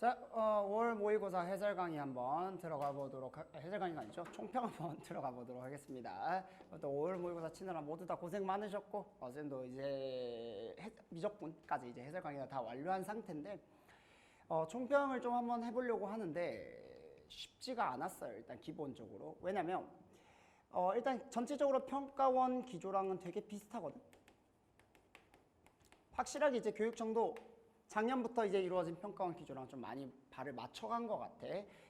자, 5월 모의고사 해설 강의 한번 들어가 보도록 해설 강의가 아니죠. 총평 한번 들어가 보도록 하겠습니다. 또 5월 모의고사 치느라 모두 다 고생 많으셨고, 쌤도 이제 미적분까지 이제 해설 강의가 다 완료한 상태인데, 총평을 좀 한번 해보려고 하는데 쉽지가 않았어요. 일단 기본적으로. 왜냐면 일단 전체적으로 평가원 기조랑은 되게 비슷하거든. 확실하게 이제 교육청도 작년부터 이제 이루어진 평가원 기조랑 좀 많이 발을 맞춰간 것 같아.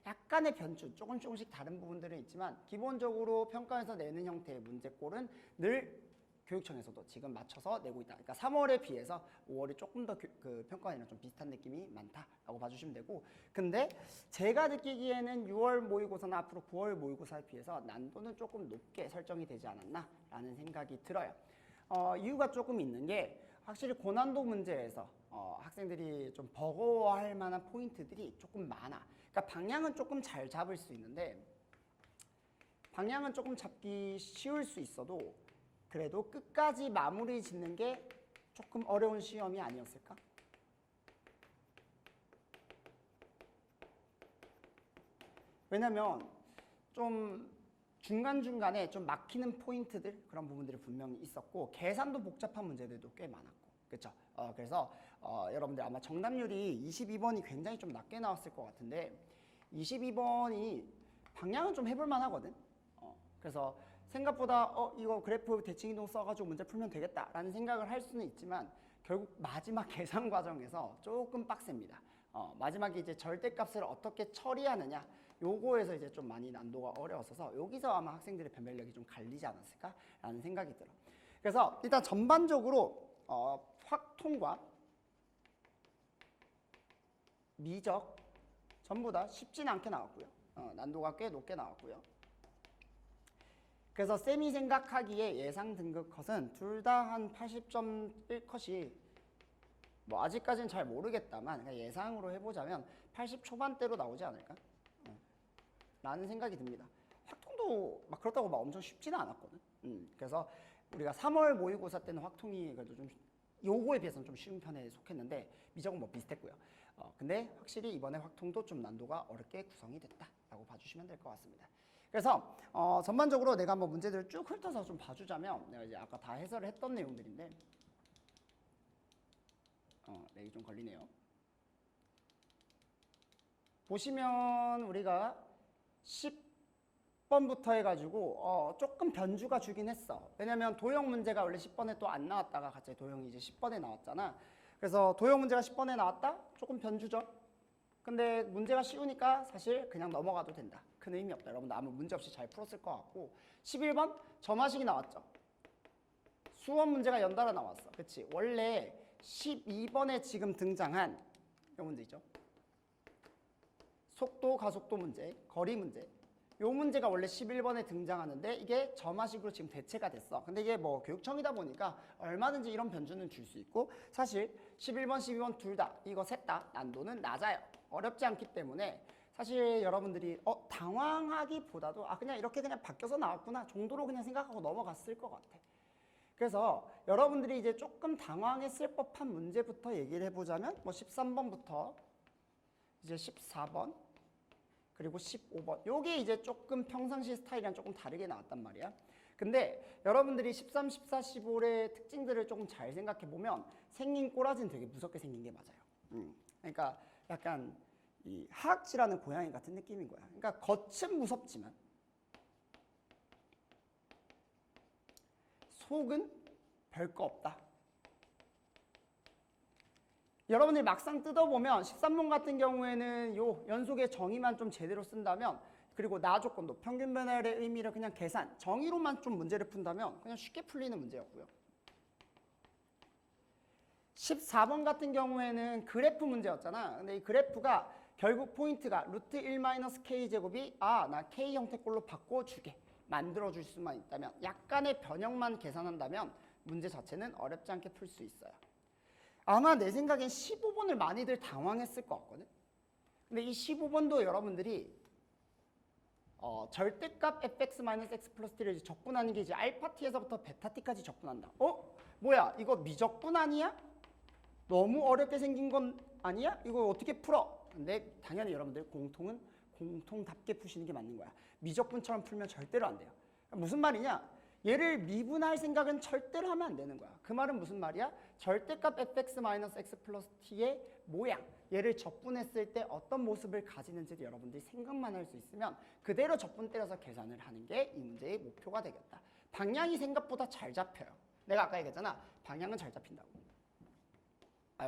약간의 변주, 조금씩 다른 부분들은 있지만 기본적으로 평가에서 내는 형태의 문제꼴은 늘 교육청에서도 지금 맞춰서 내고 있다. 그러니까 3월에 비해서 5월이 조금 더 그 평가원이랑 좀 비슷한 느낌이 많다라고 봐주시면 되고, 근데 제가 느끼기에는 6월 모의고사나 앞으로 9월 모의고사에 비해서 난도는 조금 높게 설정이 되지 않았나라는 생각이 들어요. 이유가 조금 있는 게 확실히 고난도 문제에서 학생들이 좀 버거워할 만한 포인트들이 조금 많아. 그러니까 방향은 조금 잘 잡을 수 있는데, 방향은 조금 잡기 쉬울 수 있어도 그래도 끝까지 마무리 짓는 게 조금 어려운 시험이 아니었을까? 왜냐면 좀 중간중간에 좀 막히는 포인트들, 그런 부분들이 분명히 있었고, 계산도 복잡한 문제들도 꽤 많았고, 그렇죠? 그래서 여러분들 아마 정답률이 22번이 굉장히 좀 낮게 나왔을 것 같은데, 22번이 방향은 좀 해볼 만하거든. 그래서 생각보다 이거 그래프 대칭이동 써가지고 문제 풀면 되겠다라는 생각을 할 수는 있지만, 결국 마지막 계산 과정에서 조금 빡셉니다. 마지막에 이제 절대값을 어떻게 처리하느냐, 요거에서 이제 좀 많이 난도가 어려웠어서 여기서 아마 학생들의 변별력이 좀 갈리지 않았을까라는 생각이 들어. 그래서 일단 전반적으로 확통과 미적 전부 다 쉽진 않게 나왔고요. 난도가 꽤 높게 나왔고요. 그래서 쌤이 생각하기에 예상 등급 컷은 둘 다 한 80.1 컷이 뭐 아직까지는 잘 모르겠다만 그냥 예상으로 해보자면 80 초반대로 나오지 않을까? 라는 생각이 듭니다. 확통도 막 그렇다고 막 엄청 쉽지는 않았거든. 그래서 우리가 3월 모의고사 때는 확통이 그래도 좀 요거에 비해서는 좀 쉬운 편에 속했는데, 미적은 뭐 비슷했고요. 근데 확실히 이번에 확통도 좀 난도가 어렵게 구성이 됐다라고 봐주시면 될 것 같습니다. 그래서 전반적으로 내가 한번 문제들을 쭉 훑어서 좀 봐주자면, 내가 이제 아까 다 해설을 했던 내용들인데, 렉이 좀 걸리네요. 보시면 우리가 10번부터 해가지고 조금 변주가 주긴 했어. 왜냐면 도형 문제가 원래 10번에 또 안 나왔다가 갑자기 도형이 이제 10번에 나왔잖아. 그래서 도형 문제가 10번에 나왔다? 조금 변주죠. 근데 문제가 쉬우니까 사실 그냥 넘어가도 된다. 큰 의미 없다. 여러분들 아무 문제 없이 잘 풀었을 것 같고, 11번 점화식이 나왔죠. 수원 문제가 연달아 나왔어. 그치? 원래 12번에 지금 등장한 이 문제 있죠. 속도, 가속도 문제, 거리 문제. 요 문제가 원래 11번에 등장하는데 이게 점화식으로 지금 대체가 됐어. 근데 이게 뭐 교육청이다 보니까 얼마든지 이런 변주는 줄 수 있고, 사실 11번, 12번 둘 다, 이거 셋 다 난도는 낮아요. 어렵지 않기 때문에 사실 여러분들이 당황하기보다도 그냥 이렇게 그냥 바뀌어서 나왔구나 정도로 그냥 생각하고 넘어갔을 것 같아. 그래서 여러분들이 이제 조금 당황했을 법한 문제부터 얘기를 해보자면, 뭐 13번부터 이제 14번 그리고 15번, 요게 이제 조금 평상시 스타일이랑 조금 다르게 나왔단 말이야. 근데 여러분들이 13, 14, 15의 특징들을 조금 잘 생각해 보면 생긴 꼬라지는 되게 무섭게 생긴 게 맞아요. 그러니까 약간 이 하악질하는 고양이 같은 느낌인 거야. 그러니까 겉은 무섭지만 속은 별거 없다. 여러분들이 막상 뜯어보면 13번 같은 경우에는 요 연속의 정의만 좀 제대로 쓴다면, 그리고 나 조건도 평균 변화율의 의미를 그냥 계산, 정의로만 좀 문제를 푼다면 그냥 쉽게 풀리는 문제였고요. 14번 같은 경우에는 그래프 문제였잖아. 근데 이 그래프가 결국 포인트가 루트 1-k제곱이 나 k 형태꼴로 바꿔주게 만들어줄 수만 있다면, 약간의 변형만 계산한다면 문제 자체는 어렵지 않게 풀 수 있어요. 아마 내 생각엔 15번을 많이들 당황했을 것 같거든. 근데 이 15번도 여러분들이 절대값 fx-x 플러스 t를 적분하는 게 이제 알파 t에서부터 베타 t까지 적분한다. 뭐야, 이거 미적분 아니야? 너무 어렵게 생긴 건 아니야? 이거 어떻게 풀어? 근데 당연히 여러분들 공통은 공통답게 푸시는 게 맞는 거야. 미적분처럼 풀면 절대로 안 돼요. 무슨 말이냐? 얘를 미분할 생각은 절대로 하면 안 되는 거야. 그 말은 무슨 말이야? 절대값 fx-x 플러스 t의 모양, 얘를 적분했을 때 어떤 모습을 가지는지를 여러분들이 생각만 할 수 있으면 그대로 적분 때려서 계산을 하는 게 이 문제의 목표가 되겠다. 방향이 생각보다 잘 잡혀요. 내가 아까 얘기했잖아. 방향은 잘 잡힌다고.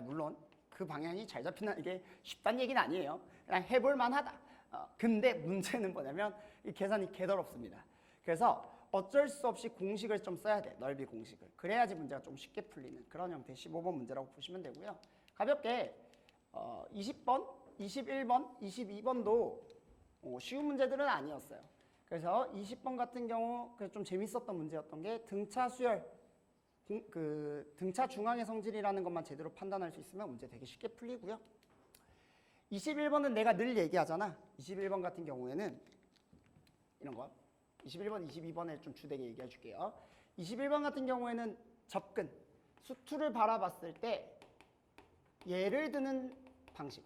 물론 그 방향이 잘 잡힌다는 게 쉽다는 얘기는 아니에요. 그냥 해볼 만하다. 근데 문제는 뭐냐면 이 계산이 개더럽습니다. 그래서 어쩔 수 없이 공식을 좀 써야 돼. 넓이 공식을. 그래야지 문제가 좀 쉽게 풀리는 그런 형태의 15번 문제라고 보시면 되고요. 가볍게 20번, 21번, 22번도 쉬운 문제들은 아니었어요. 그래서 20번 같은 경우 좀 재밌었던 문제였던 게 등차 수열, 등차 중앙의 성질이라는 것만 제대로 판단할 수 있으면 문제 되게 쉽게 풀리고요. 21번은 내가 늘 얘기하잖아. 21번 같은 경우에는 이런 거. 21번, 22번에 좀 주되게 얘기해 줄게요. 21번 같은 경우에는 접근, 수투를 바라봤을 때 예를 드는 방식.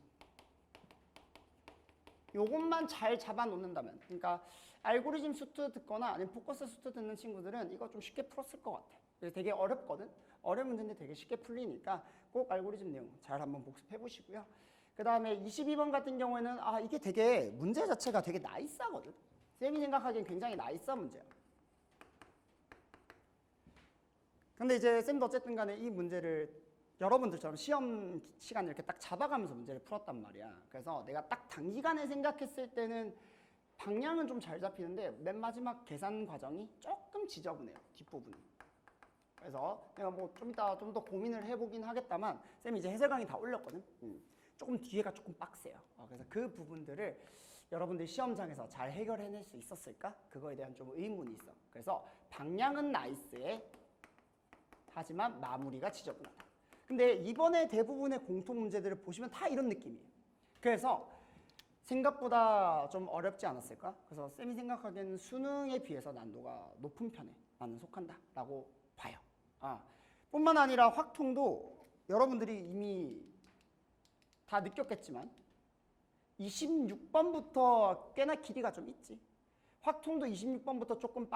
요것만 잘 잡아 놓는다면, 그러니까 알고리즘 수트 듣거나 아니면 포커스 수트 듣는 친구들은 이거 좀 쉽게 풀었을 것 같아. 그래서 되게 어렵거든. 어려운 문제인데 되게 쉽게 풀리니까 꼭 알고리즘 내용 잘 한번 복습해 보시고요. 그 다음에 22번 같은 경우에는 이게 되게 문제 자체가 되게 나이스하거든. 쌤이 생각하기엔 굉장히 나이스한 문제야. 근데 이제 쌤도 어쨌든 간에 이 문제를 여러분들처럼 시험 시간을 이렇게 딱 잡아가면서 문제를 풀었단 말이야. 그래서 내가 딱 단기간에 생각했을 때는 방향은 좀 잘 잡히는데 맨 마지막 계산 과정이 조금 지저분해요. 뒷부분이. 그래서 내가 뭐 좀 이따 좀 더 고민을 해보긴 하겠다만 쌤이 이제 해설 강의 다 올렸거든. 조금 뒤에가 조금 빡세요. 그래서 그 부분들을 여러분들 시험장에서 잘 해결해낼 수 있었을까? 그거에 대한 좀 의문이 있어. 그래서 방향은 나이스해. 하지만 마무리가 지저분하다. 근데 이번에 대부분의 공통 문제들을 보시면 다 이런 느낌이에요. 그래서 생각보다 좀 어렵지 않았을까? 그래서 쌤이 생각하기에는 수능에 비해서 난도가 높은 편에 나는 속한다 라고 봐요. 뿐만 아니라 확통도 여러분들이 이미 다 느꼈겠지만 26번부터 꽤나 길이가 좀 있지. 확통도 26번부터 조금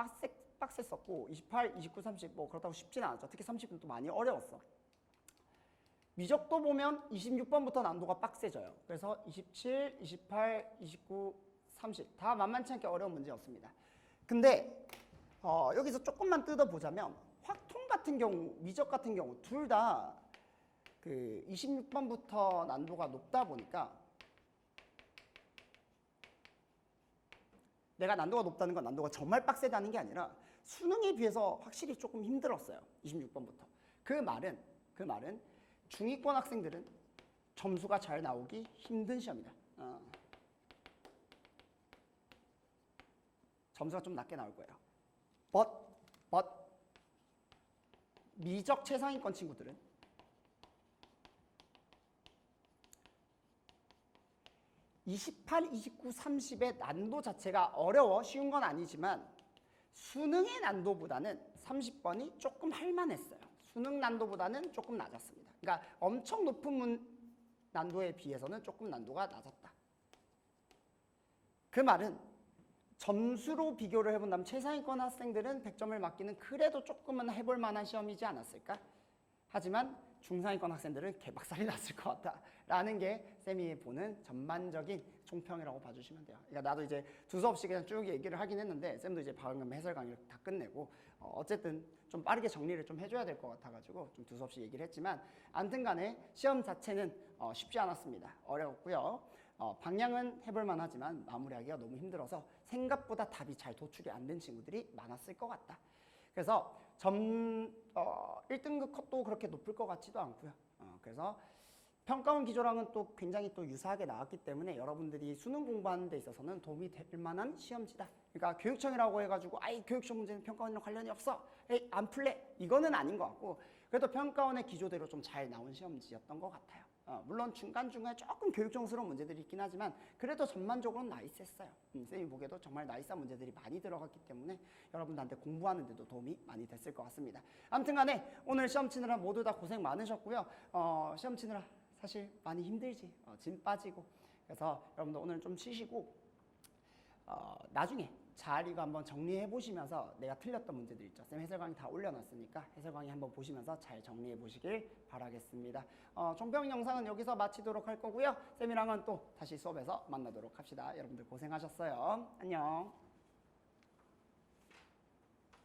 빡셌었고 28, 29, 30 뭐 그렇다고 쉽지는 않았죠. 특히 30은 또 많이 어려웠어. 미적도 보면 26번부터 난도가 빡세져요. 그래서 27, 28, 29, 30 다 만만치 않게 어려운 문제였습니다. 근데 여기서 조금만 뜯어보자면 확통 같은 경우, 미적 같은 경우 둘 다 그 26번부터 난도가 높다 보니까 내가 난도가 높다는 건 난도가 정말 빡세다는 게 아니라 수능에 비해서 확실히 조금 힘들었어요. 26번부터. 그 말은 중위권 학생들은 점수가 잘 나오기 힘든 시험이다. 점수가 좀 낮게 나올 거예요. but 미적 최상위권 친구들은 28, 29, 30의 난도 자체가 어려워 쉬운 건 아니지만 수능의 난도보다는 30번이 조금 할만했어요. 수능 난도보다는 조금 낮았습니다. 그러니까 엄청 높은 난도에 비해서는 조금 난도가 낮았다. 그 말은 점수로 비교를 해본다면 최상위권 학생들은 100점을 맞기는 그래도 조금은 해볼 만한 시험이지 않았을까? 하지만 중상위권 학생들은 개박살이 났을 것 같다라는 게 쌤이 보는 전반적인 총평이라고 봐주시면 돼요. 그러니까 나도 이제 두 수업씩 그냥 쭉 얘기를 하긴 했는데 쌤도 이제 방금 해설 강의를 다 끝내고 어쨌든 좀 빠르게 정리를 좀 해줘야 될 것 같아가지고 좀 두 수업씩 얘기를 했지만 아무튼간에 시험 자체는 쉽지 않았습니다. 어려웠고요. 방향은 해볼 만하지만 마무리하기가 너무 힘들어서 생각보다 답이 잘 도출이 안 된 친구들이 많았을 것 같다. 그래서 1등급 컷도 그렇게 높을 것 같지도 않고요. 그래서 평가원 기조랑은 또 굉장히 또 유사하게 나왔기 때문에 여러분들이 수능 공부하는 데 있어서는 도움이 될 만한 시험지다. 그러니까 교육청이라고 해가지고 교육청 문제는 평가원이랑 관련이 없어. 안 풀래. 이거는 아닌 것 같고 그래도 평가원의 기조대로 좀 잘 나온 시험지였던 것 같아요. 물론 중간중간에 조금 교육청스러운 문제들이 있긴 하지만 그래도 전반적으로는 나이스했어요. 쌤이 보기에도 정말 나이스한 문제들이 많이 들어갔기 때문에 여러분들한테 공부하는 데도 도움이 많이 됐을 것 같습니다. 아무튼 간에 오늘 시험 치느라 모두 다 고생 많으셨고요. 시험 치느라 사실 많이 힘들지. 진 빠지고 그래서 여러분들 오늘 좀 쉬시고 나중에 잘 이거 한번 정리해 보시면서 내가 틀렸던 문제들 있죠. 쌤 해설 강의 다 올려놨으니까 해설 강의 한번 보시면서 잘 정리해 보시길 바라겠습니다. 총평 영상은 여기서 마치도록 할 거고요. 쌤이랑은 또 다시 수업에서 만나도록 합시다. 여러분들 고생하셨어요. 안녕.